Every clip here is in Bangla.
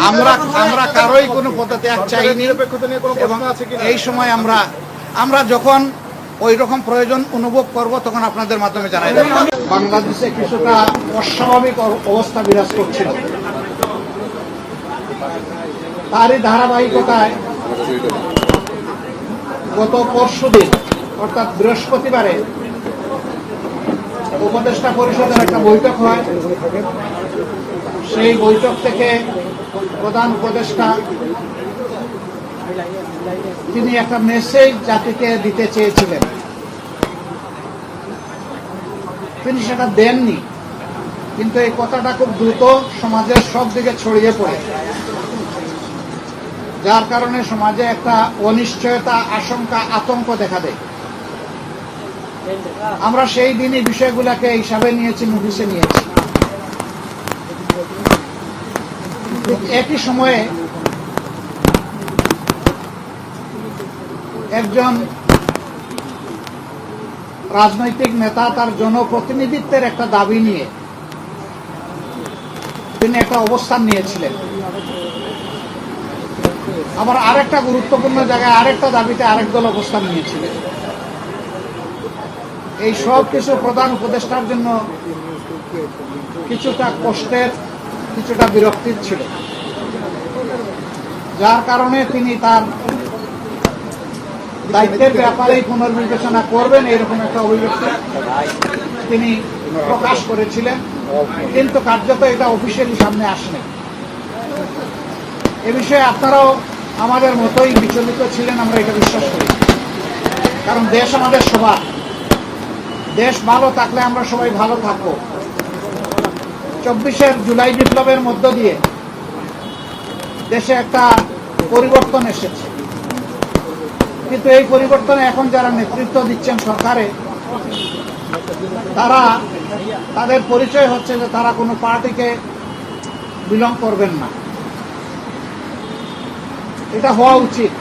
আমরা আমরা কারোই কোনো পদত্যাগ চাইনি এবং এই সময় আমরা যখন ওই রকম প্রয়োজন অনুভব করব তখন আপনাদের মাধ্যমে জানাই দেব। বাংলাদেশে কিছুটা অস্বাভাবিক অবস্থা বিরাজ করছিল, তারই ধারাবাহিকতায় গত পরশুদিন অর্থাৎ বৃহস্পতিবারে উপদেষ্টা পরিষদের একটা বৈঠক হয়। সেই বৈঠক থেকে প্রধান উপদেষ্টা তিনি একটা মেসেজ জাতিকে দিতে চেয়েছিলেন, তিনি সেটা দেননি, কিন্তু এই কথাটা খুব দ্রুত সমাজের সব দিকে ছড়িয়ে পড়ে, যার কারণে সমাজে একটা অনিশ্চয়তা, আশঙ্কা, আতঙ্ক দেখা দেয়। আমরা সেই দিনই বিষয়গুলোকে হিসাবে নিয়েছি, নোটিশে নিয়েছি। একই সময়ে একজন রাজনৈতিক নেতা তার জনপ্রতিনিধিত্বের একটা দাবি নিয়ে তিনি একটা অবস্থান নিয়েছিলেন। আবার আরেকটা গুরুত্বপূর্ণ জায়গায় আরেকটা দাবিতে আরেক দল অবস্থান নিয়েছিলেন। এই সব কিছু প্রধান উপদেষ্টার জন্য কিছুটা কষ্টের, কিছুটা বিরক্তির ছিল, যার কারণে তিনি তার দায়িত্বের ব্যাপারে পুনর্বিবেচনা করবেন এরকম একটা অভিব্যক্তি তিনি প্রকাশ করেছিলেন, কিন্তু কার্যত এটা অফিসিয়ালি সামনে আসেনি। এ বিষয়ে আপনারাও আমাদের মতোই বিচলিত ছিলেন, আমরা এটা বিশ্বাস করি। কারণ দেশ আমাদের সবার, দেশ ভালো থাকলে আমরা সবাই ভালো থাকবো। 24 জুলাই বিপ্লবের মধ্য দিয়ে দেশে একটা পরিবর্তন এসেছে, কিন্তু এই পরিবর্তনে এখন যারা নেতৃত্ব দিচ্ছেন সরকারে, তাদের পরিচয় হচ্ছে যে তারা কোনো পার্টিকে বিলং করবেন না। এটা হওয়া উচিত,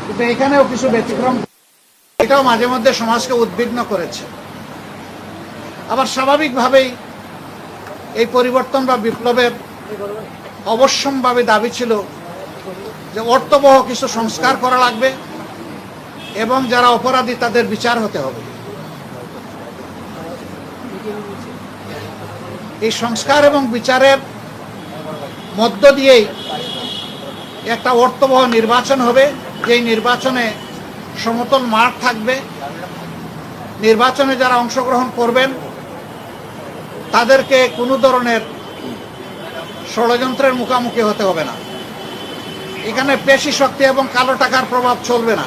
কিন্তু এখানেও কিছু ব্যতিক্রম, এটাও মাঝে মধ্যে সমাজকে উদ্বিগ্ন করেছে। আবার স্বাভাবিকভাবেই এই পরিবর্তন বা বিপ্লবের অবশ্যম্ভাবী দাবি ছিল যে অর্থবহ কিছু সংস্কার করা লাগবে এবং যারা অপরাধী তাদের বিচার হতে হবে। এই সংস্কার এবং বিচারের মধ্য দিয়েই একটা অর্থবহ নির্বাচন হবে, যেই নির্বাচনে সমতল মাঠ থাকবে। নির্বাচনে যারা অংশগ্রহণ করবেন তাদেরকে কোনো ধরনের ষড়যন্ত্রের মুখোমুখি হতে হবে না। এখানে পেশি শক্তি এবং কালো টাকার প্রভাব চলবে না।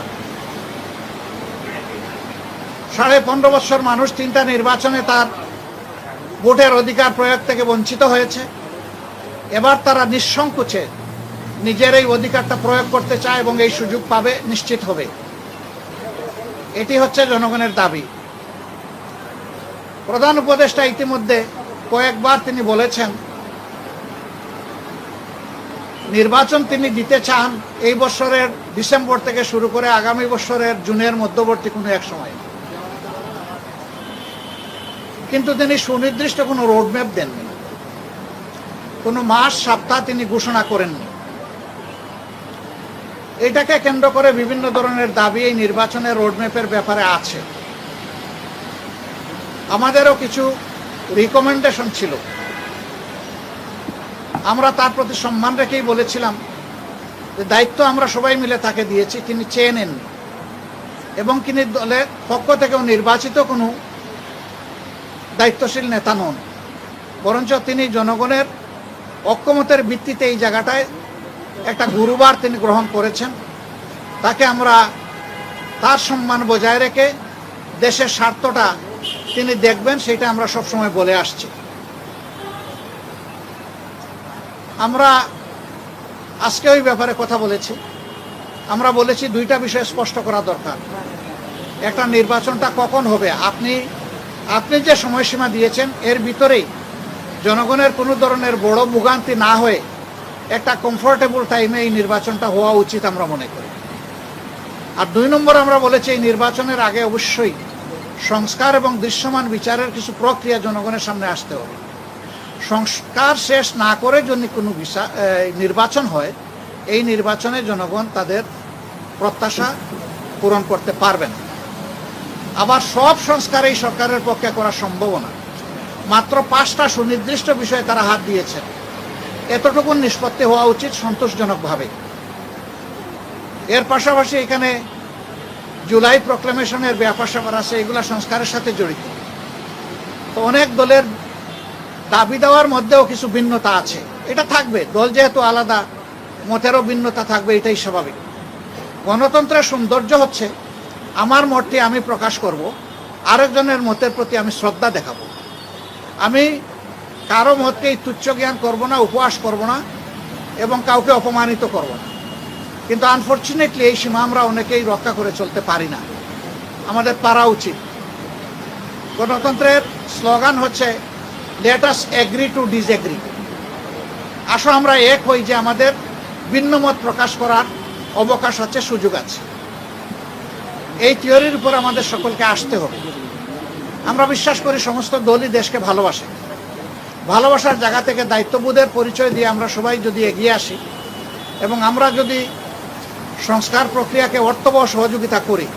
15.5 বছর মানুষ 3টা নির্বাচনে তার ভোটের অধিকার প্রয়োগ থেকে বঞ্চিত হয়েছে। এবার তারা নিঃসংকোচে নিজের এই অধিকারটা প্রয়োগ করতে চায় এবং এই সুযোগ পাবে, নিশ্চিত হবে। এটি হচ্ছে জনগণের দাবি। প্রধান উপদেষ্টা ইতিমধ্যে কয়েকবার তিনি বলেছেন নির্বাচন তিনি দিতে চান এই বছরের ডিসেম্বর থেকে শুরু করে আগামী বছরের জুনের মধ্যবর্তী কোনো এক সময়, কিন্তু তিনি সুনির্দিষ্ট কোনো রোডম্যাপ দেননি, কোনো মাস সপ্তাহ তিনি ঘোষণা করেননি। এটাকে কেন্দ্র করে বিভিন্ন ধরনের দাবি এই নির্বাচনের রোডম্যাপের ব্যাপারে আছে। আমাদেরও কিছু রিকমেন্ডেশন ছিল, আমরা তার প্রতি সম্মান রেখেই বলেছিলাম যে দায়িত্ব আমরা সবাই মিলে তাকে দিয়েছি, তিনি চেয়ে নেন এবং তিনি দলের পক্ষ থেকেও নির্বাচিত কোনো দায়িত্বশীল নেতা নন, বরঞ্চ তিনি জনগণের ঐক্যমতের ভিত্তিতে এই জায়গাটায় একটা গুরুবার তিনি গ্রহণ করেছেন। তাকে আমরা তার সম্মান বজায় রেখে দেশের স্বার্থটা তিনি দেখবেন, সেটা আমরা সবসময় বলে আসছি। আমরা আজকে ওই ব্যাপারে কথা বলেছি। আমরা বলেছি 2টা বিষয় স্পষ্ট করা দরকার। একটা, নির্বাচনটা কখন হবে, আপনি যে সময়সীমা দিয়েছেন এর ভিতরেই জনগণের কোনো ধরনের বড় ভোগান্তি না হয়ে একটা কমফোর্টেবল টাইমে এই নির্বাচনটা হওয়া উচিত আমরা মনে করি। আর 2 নম্বর আমরা বলেছি এই নির্বাচনের আগে অবশ্যই সংস্কার এবং দৃশ্যমান বিচারের কিছু প্রক্রিয়া জনগণের সামনে আসতে হবে। সংস্কার শেষ না করে যদি কোনো নির্বাচন হয়, এই নির্বাচনে জনগণ তাদের প্রত্যাশা পূরণ করতে পারবে না। আবার সব সংস্কার এই সরকারের পক্ষে করা সম্ভব না। মাত্র 5টা সুনির্দিষ্ট বিষয়ে তারা হাত দিয়েছেন। এতটুকু নিষ্পত্তি হওয়া উচিত সন্তোষজনকভাবে। এর পাশাপাশি এখানে জুলাই প্রক্লেমেশনের ব্যাপার স্যাপার আছে, এগুলা সংস্কারের সাথে জড়িত। তো অনেক দলের দাবি দেওয়ার মধ্যেও কিছু ভিন্নতা আছে, এটা থাকবে। দল যেহেতু আলাদা, মতেরও ভিন্নতা থাকবে, এটাই স্বাভাবিক। গণতন্ত্রের সৌন্দর্য হচ্ছে আমার মতটি আমি প্রকাশ করব, আরেকজনের মতের প্রতি আমি শ্রদ্ধা দেখাবো। আমি কারো মতকেই তুচ্ছ জ্ঞান করব না, উপহাস করব না, এবং কাউকে অপমানিত করব না। কিন্তু আনফর্চুনেটলি এই সীমা আমরা অনেকেই রক্ষা করে চলতে পারি না। আমাদের পারা উচিত। গণতন্ত্রের স্লোগান হচ্ছে let us agree to disagree. আসো আমরা এক হই যে আমাদের ভিন্ন মত প্রকাশ করার অবকাশ আছে, সুযোগ আছে। এই থিওরির উপর আমাদের সকলকে আসতে হবে। আমরা বিশ্বাস করি সমস্ত দলই দেশকে ভালোবাসে। ভালোবাসার জায়গা থেকে দায়িত্ববোধের পরিচয় দিয়ে আমরা সবাই যদি এগিয়ে আসি এবং আমরা যদি সংস্কার প্রক্রিয়াকে অর্থবহ সহযোগিতা করি,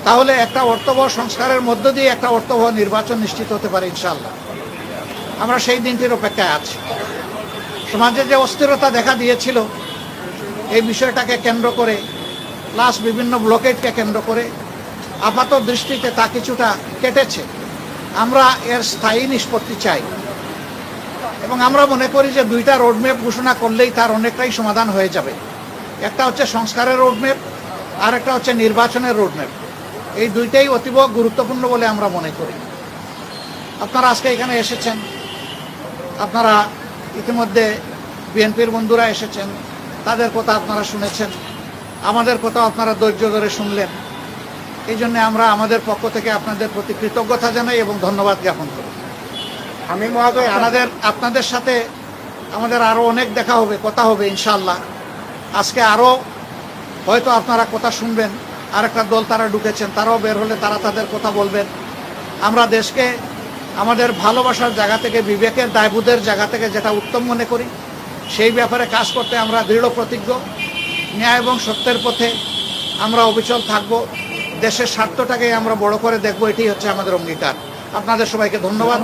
তাহলে একটা অর্থবহ সংস্কারের মধ্য দিয়ে একটা অর্থবহ নির্বাচন নিশ্চিত হতে পারে ইনশাআল্লাহ। আমরা সেই দিনটির অপেক্ষায় আছি। সমাজে যে অস্থিরতা দেখা দিয়েছিল এই বিষয়টাকে কেন্দ্র করে, প্লাস বিভিন্ন ব্লকেটকে কেন্দ্র করে আপাত দৃষ্টিতে তা কিছুটা কেটেছে। আমরা এর স্থায়ী নিষ্পত্তি চাই এবং আমরা মনে করি যে 2টা রোডম্যাপ ঘোষণা করলেই তার অনেকটাই সমাধান হয়ে যাবে। একটা হচ্ছে সংস্কারের রোডম্যাপ, আর একটা হচ্ছে নির্বাচনের রোডম্যাপ। এই দুইটাই অতীব গুরুত্বপূর্ণ বলে আমরা মনে করি। আপনারা আজকে এখানে এসেছেন, আপনারা ইতিমধ্যে বিএনপির বন্ধুরা এসেছেন, তাদের কথা আপনারা শুনেছেন, আমাদের কথাও আপনারা ধৈর্য ধরে শুনলেন। এই জন্য আমরা আমাদের পক্ষ থেকে আপনাদের প্রতি কৃতজ্ঞতা জানাই এবং ধন্যবাদ জ্ঞাপন করি। আমি মহোদয় আপনাদের সাথে আমাদের আরও অনেক দেখা হবে, কথা হবে ইনশাআল্লাহ। আজকে আরও হয়তো আপনারা কথা শুনবেন, আর একটা দল তারা ঢুকেছেন, তারাও বের হলে তারা তাদের কথা বলবেন। আমরা দেশকে আমাদের ভালোবাসার জায়গা থেকে, বিবেকের দায়বোধের জায়গা থেকে যেটা উত্তম মনে করি সেই ব্যাপারে কাজ করতে আমরা দৃঢ় প্রতিজ্ঞ। ন্যায় এবং সত্যের পথে আমরা অবিচল থাকব। দেশের স্বার্থটাকে আমরা বড় করে দেখব, এটি হচ্ছে আমাদের অঙ্গীকার। আপনাদের সবাইকে ধন্যবাদ।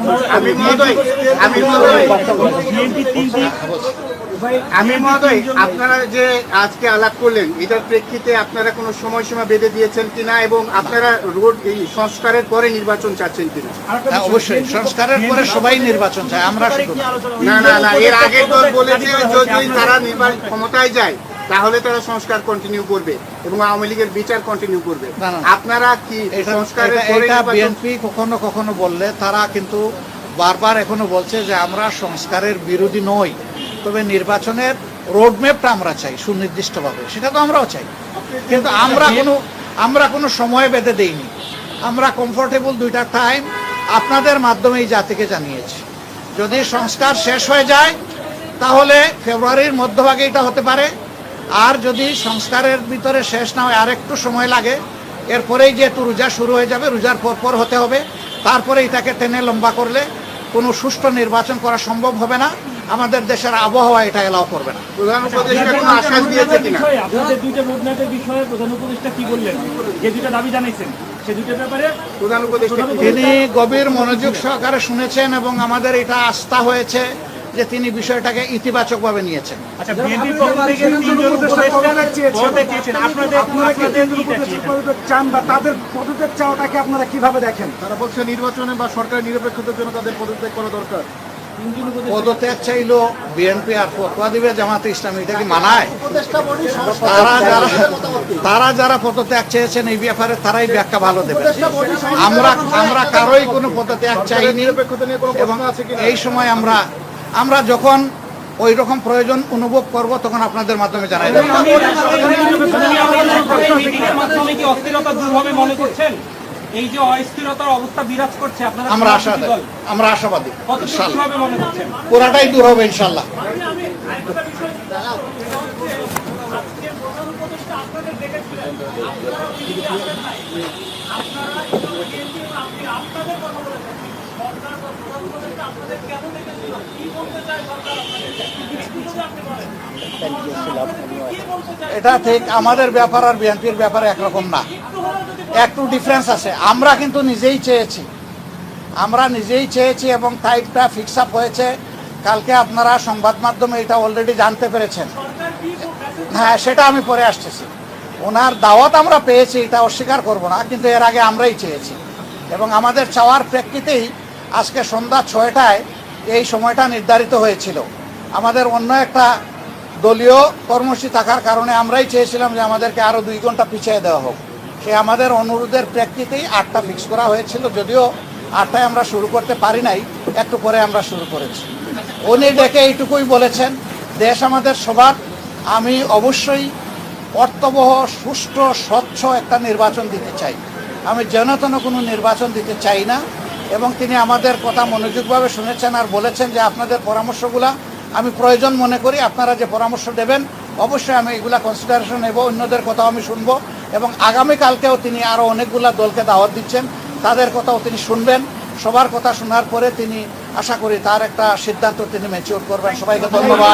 আমি মহোদয়, আপনারা যে আজকে আলাপ করলেন এটার প্রেক্ষিতে আপনারা কোনো সময়সীমা বেঁধে দিয়েছেন কিনা এবং আপনারা এই সংস্কারের পরে নির্বাচন চাচ্ছেন কিনা? অবশ্যই সংস্কারের পরে সবাই নির্বাচন চায়, আমরা শুধু না, এর আগের দল বলেছে যদি তারা নির্বাচন ক্ষমতায় যায় তাহলে তারা সংস্কার কন্টিনিউ করবে এবং আওয়ামী লীগের বিচার কন্টিনিউ করবে। আপনারা কি সংস্কারের পরে? এটা বিএনপি কখনো কখনো বললে, তারা কিন্তু বারবার এখনো বলছে যে আমরা সংস্কারের বিরোধী নই, তবে নির্বাচনের রোডম্যাপটা আমরা চাই সুনির্দিষ্টভাবে। সেটা তো আমরাও চাই, কিন্তু আমরা কোনো সময় বেঁধে দেইনি। আমরা কমফোর্টেবল 2টা টাইম আপনাদের মাধ্যমে এই জাতিকে জানিয়েছি। যদি সংস্কার শেষ হয়ে যায় তাহলে ফেব্রুয়ারির মধ্যভাগে এটা হতে পারে, আর যদি সংস্কারের ভিতরে শেষ না হয় আর একটু সময় লাগে, এরপরেই যেহেতু রোজা শুরু হয়ে যাবে, রোজার পর হতে হবে। তারপরে এটাকে টেনে লম্বা করলে কোনো সুষ্ঠু নির্বাচন করা সম্ভব হবে না। আমাদের দেশের আবহাওয়া এটা এলাও করবে না। প্রধান উপদেষ্টা কোনো আশ্বাস দিয়েছে কিনা? আপনাদের 2টা রোডম্যাপের বিষয়ে প্রধান উপদেষ্টা কি বললেন? যে 2টা দাবি জানাইছেন সেই 2টার ব্যাপারে প্রধান উপদেষ্টা তিনি গভীর মনোযোগ সহকারে শুনেছেন এবং আমাদের এটা আস্থা হয়েছে যে তিনি বিষয়টাকে ইতিবাচকভাবে নিয়েছেন। আচ্ছা, বিএনপির পক্ষ থেকে 3জন উপদেষ্টা পদত্যাগ চেয়েছেন, আপনারা কি চান বা তাদের পদত্যাগ চাওয়াটাকে আপনারা কিভাবে দেখেন? তারা বলছে নির্বাচনে বা সরকারের নিরপেক্ষতার জন্য তাদের পদত্যাগ করা দরকার। পদত্যাগ চাইলো বিএনপি আর ফতোয়া দিবে জামাতে ইসলামী, এটা কি মানায়? তারা যারা পদত্যাগ চেয়েছেন এই ব্যাপারে তারাই ব্যাখ্যা ভালো দেবে। আমরা কারোই কোনো পদত্যাগ চাইনি এবং এই সময় আমরা যখন ওই রকম প্রয়োজন অনুভব করব তখন আপনাদের মাধ্যমে জানাই দেব। অস্থিরতা দূর হবে মনে করছেন? এই যে অস্থিরতার অবস্থা বিরাজ করছে, আপনারা আমরা আশাবাদী কিভাবে মনে করছেন? পুরাটাই দূর হবে ইনশাল্লাহ। আপনারা এটা ঠিক আমাদের ব্যাপার আর বিএনপির ব্যাপারে একরকম না, একটু ডিফারেন্স আছে। আমরা কিন্তু নিজেই চেয়েছি এবং টাইপটা ফিক্স আপ হয়েছে। কালকে আপনারা সংবাদ মাধ্যমে এটা অলরেডি জানতে পেরেছেন। হ্যাঁ, সেটা আমি পরে আসতেছি। ওনার দাওয়াত আমরা পেয়েছি, এটা অস্বীকার করব না, কিন্তু এর আগে আমরাই চেয়েছি এবং আমাদের চাওয়ার প্রেক্ষিতেই আজকে সন্ধ্যা 6টায় এই সময়টা নির্ধারিত হয়েছিল। আমাদের অন্য একটা দলীয় কর্মসূচি থাকার কারণে আমরাই চেয়েছিলাম যে আমাদেরকে আরও 2 ঘন্টা পিছিয়ে দেওয়া হোক। সে আমাদের অনুরোধের প্রেক্ষিতেই 8টা ফিক্স করা হয়েছিল, যদিও 8টায় আমরা শুরু করতে পারি নাই, একটু পরে আমরা শুরু করেছি। উনি ডেকে এইটুকুই বলেছেন, দেশ আমাদের সবার, আমি অবশ্যই অর্থবহ, সুষ্ঠু, স্বচ্ছ একটা নির্বাচন দিতে চাই, আমি যেন কোনো নির্বাচন দিতে চাই না। এবং তিনি আমাদের কথা মনোযোগভাবে শুনেছেন আর বলেছেন যে আপনাদের পরামর্শগুলা আমি প্রয়োজন মনে করি, আপনারা যে পরামর্শ দেবেন অবশ্যই আমি এগুলা কনসিডারেশন নেব, অন্যদের কথাও আমি শুনবো এবং আগামীকালকেও তিনি আরও অনেকগুলা দলকে দাওয়াত দিচ্ছেন, তাদের কথাও তিনি শুনবেন। সবার কথা শোনার পরে তিনি আশা করি তার একটা সিদ্ধান্ত তিনি ম্যাচিউর করবেন। সবাইকে ধন্যবাদ।